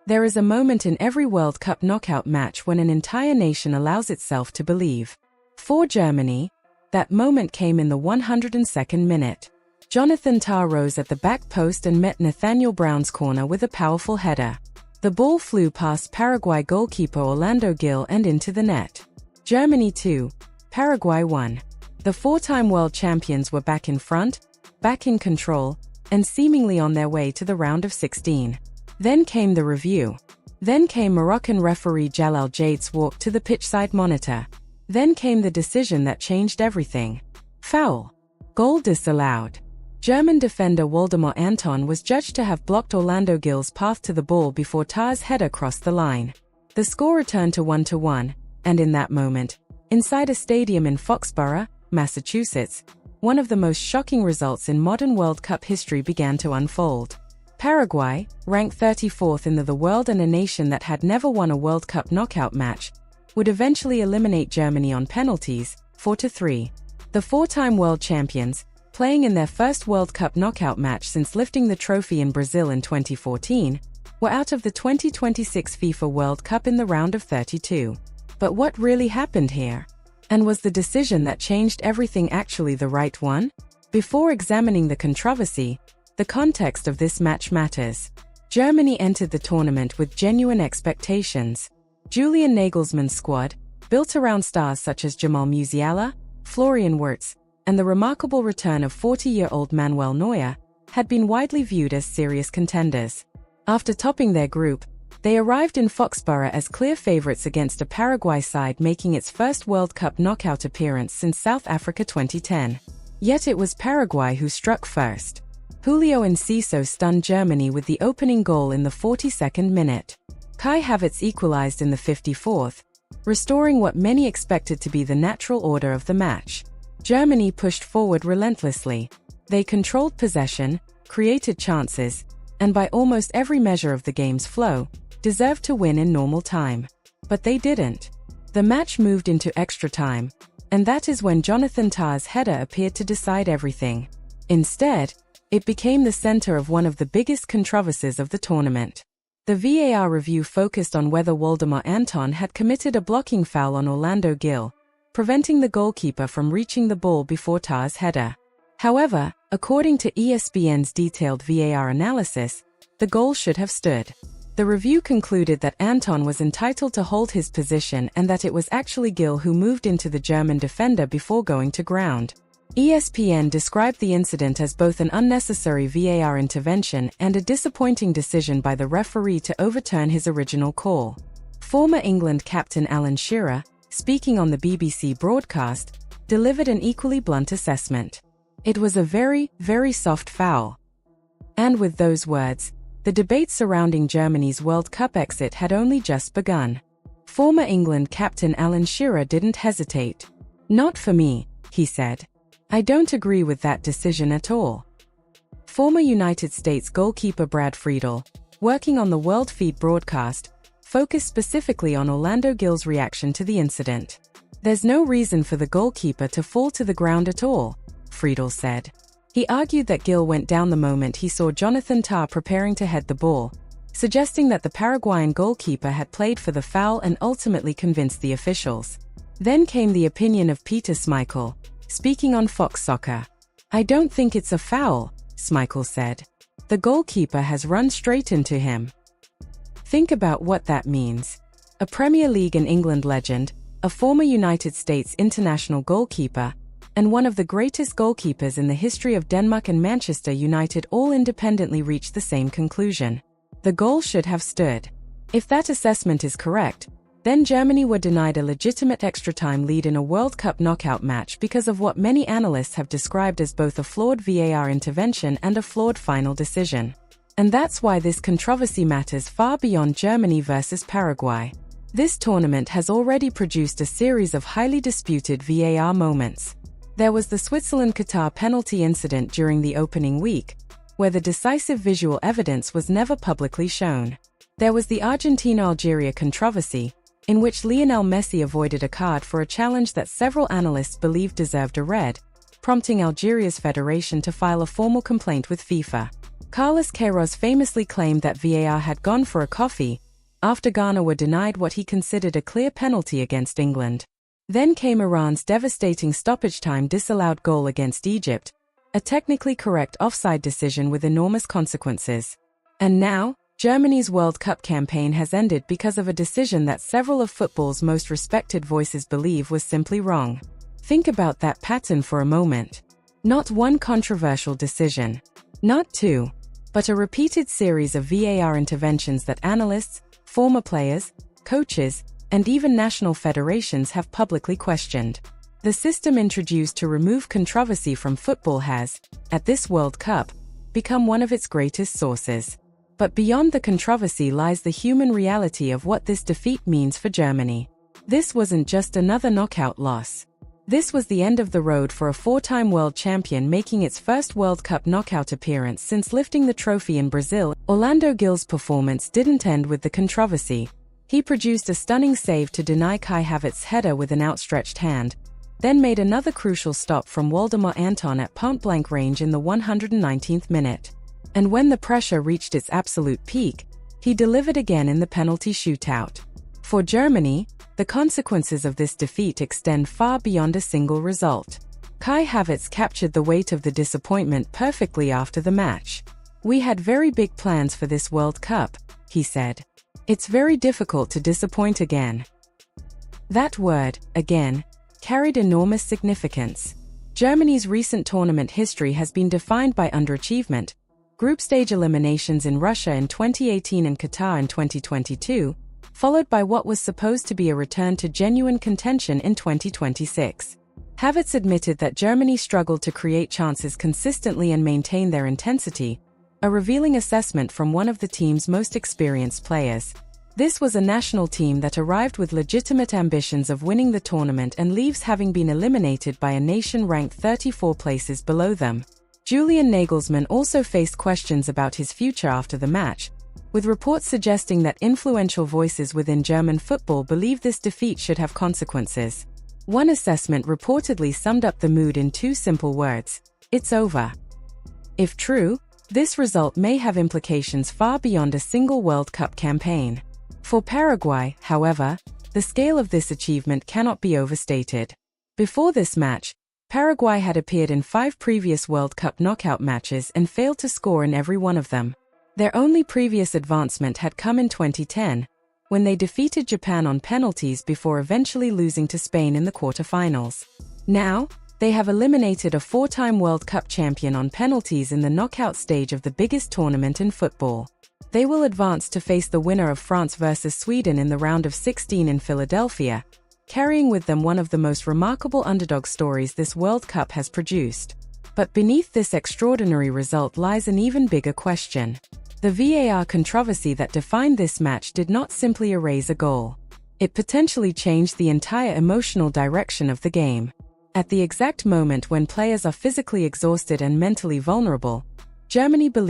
There is a moment in every World Cup knockout match when an entire nation allows itself to believe. For Germany, that moment came in the 102nd minute. Jonathan Tah rose at the back post and met Nathaniel Brown's corner with a powerful header. The ball flew past Paraguay goalkeeper Orlando Gill and into the net. Germany 2, Paraguay 1. The four-time world champions were back in front, back in control, and seemingly on their way to the round of 16. Then came the review. Then came Moroccan referee Jalal Jade's walk to the pitchside monitor. Then came the decision that changed everything. Foul. Goal disallowed. German defender Waldemar Anton was judged to have blocked Orlando Gill's path to the ball before Tah's header crossed the line. The score returned to 1-1, and in that moment, inside a stadium in Foxborough, Massachusetts, one of the most shocking results in modern World Cup history began to unfold. Paraguay, ranked 34th in the world and a nation that had never won a World Cup knockout match, would eventually eliminate Germany on penalties, 4-3. The four-time world champions, playing in their first World Cup knockout match since lifting the trophy in Brazil in 2014, were out of the 2026 FIFA World Cup in the round of 32. But what really happened here? And was the decision that changed everything actually the right one? Before examining the controversy, the context of this match matters. Germany entered the tournament with genuine expectations. Julian Nagelsmann's squad, built around stars such as Jamal Musiala, Florian Wirtz, and the remarkable return of 40-year-old Manuel Neuer, had been widely viewed as serious contenders. After topping their group, they arrived in Foxborough as clear favourites against a Paraguay side making its first World Cup knockout appearance since South Africa 2010. Yet it was Paraguay who struck first. Julio Enciso stunned Germany with the opening goal in the 42nd minute. Kai Havertz equalized in the 54th, restoring what many expected to be the natural order of the match. Germany pushed forward relentlessly. They controlled possession, created chances, and by almost every measure of the game's flow, deserved to win in normal time. But they didn't. The match moved into extra time, and that is when Jonathan Tah's header appeared to decide everything. Instead, it became the center of one of the biggest controversies of the tournament. The VAR review focused on whether Waldemar Anton had committed a blocking foul on Orlando Gill, preventing the goalkeeper from reaching the ball before Tah's header. However, according to ESPN's detailed VAR analysis, the goal should have stood. The review concluded that Anton was entitled to hold his position and that it was actually Gill who moved into the German defender before going to ground. ESPN described the incident as both an unnecessary VAR intervention and a disappointing decision by the referee to overturn his original call. Former England captain Alan Shearer, speaking on the BBC broadcast, delivered an equally blunt assessment. It was a very, very soft foul. And with those words, the debate surrounding Germany's World Cup exit had only just begun. Former England captain Alan Shearer didn't hesitate. "Not for me," he said. "I don't agree with that decision at all." Former United States goalkeeper Brad Friedel, working on the World Feed broadcast, focused specifically on Orlando Gill's reaction to the incident. "There's no reason for the goalkeeper to fall to the ground at all," Friedel said. He argued that Gill went down the moment he saw Jonathan Tah preparing to head the ball, suggesting that the Paraguayan goalkeeper had played for the foul and ultimately convinced the officials. Then came the opinion of Peter Schmeichel, speaking on Fox Soccer. "I don't think it's a foul," Schmeichel said. "The goalkeeper has run straight into him." Think about what that means. A Premier League and England legend, a former United States international goalkeeper, and one of the greatest goalkeepers in the history of Denmark and Manchester United all independently reached the same conclusion. The goal should have stood. If that assessment is correct, then Germany were denied a legitimate extra-time lead in a World Cup knockout match because of what many analysts have described as both a flawed VAR intervention and a flawed final decision. And that's why this controversy matters far beyond Germany versus Paraguay. This tournament has already produced a series of highly disputed VAR moments. There was the Switzerland-Qatar penalty incident during the opening week, where the decisive visual evidence was never publicly shown. There was the Argentina-Algeria controversy, in which Lionel Messi avoided a card for a challenge that several analysts believed deserved a red, prompting Algeria's federation to file a formal complaint with FIFA. Carlos Queiroz famously claimed that VAR had gone for a coffee after Ghana were denied what he considered a clear penalty against England. Then came Iran's devastating stoppage time disallowed goal against Egypt, a technically correct offside decision with enormous consequences. And now, Germany's World Cup campaign has ended because of a decision that several of football's most respected voices believe was simply wrong. Think about that pattern for a moment. Not one controversial decision, not two, but a repeated series of VAR interventions that analysts, former players, coaches, and even national federations have publicly questioned. The system introduced to remove controversy from football has, at this World Cup, become one of its greatest sources. But beyond the controversy lies the human reality of what this defeat means for Germany. This wasn't just another knockout loss. This was the end of the road for a four-time world champion making its first World Cup knockout appearance since lifting the trophy in Brazil. Orlando Gill's performance didn't end with the controversy. He produced a stunning save to deny Kai Havertz's header with an outstretched hand, then made another crucial stop from Waldemar Anton at point-blank range in the 119th minute. And when the pressure reached its absolute peak, he delivered again in the penalty shootout. For Germany, the consequences of this defeat extend far beyond a single result. Kai Havertz captured the weight of the disappointment perfectly after the match. "We had very big plans for this World Cup," he said. "It's very difficult to disappoint again." That word, again, carried enormous significance. Germany's recent tournament history has been defined by underachievement, group stage eliminations in Russia in 2018 and Qatar in 2022, followed by what was supposed to be a return to genuine contention in 2026. Havertz admitted that Germany struggled to create chances consistently and maintain their intensity, a revealing assessment from one of the team's most experienced players. This was a national team that arrived with legitimate ambitions of winning the tournament and leaves having been eliminated by a nation ranked 34 places below them. Julian Nagelsmann also faced questions about his future after the match, with reports suggesting that influential voices within German football believe this defeat should have consequences. One assessment reportedly summed up the mood in two simple words: "It's over." If true, this result may have implications far beyond a single World Cup campaign. For Paraguay, however, the scale of this achievement cannot be overstated. Before this match, Paraguay had appeared in 5 previous World Cup knockout matches and failed to score in every one of them. Their only previous advancement had come in 2010, when they defeated Japan on penalties before eventually losing to Spain in the quarterfinals. Now, they have eliminated a 4-time World Cup champion on penalties in the knockout stage of the biggest tournament in football. They will advance to face the winner of France versus Sweden in the round of 16 in Philadelphia, carrying with them one of the most remarkable underdog stories this World Cup has produced. But beneath this extraordinary result lies an even bigger question. The VAR controversy that defined this match did not simply erase a goal. It potentially changed the entire emotional direction of the game. At the exact moment when players are physically exhausted and mentally vulnerable, Germany believes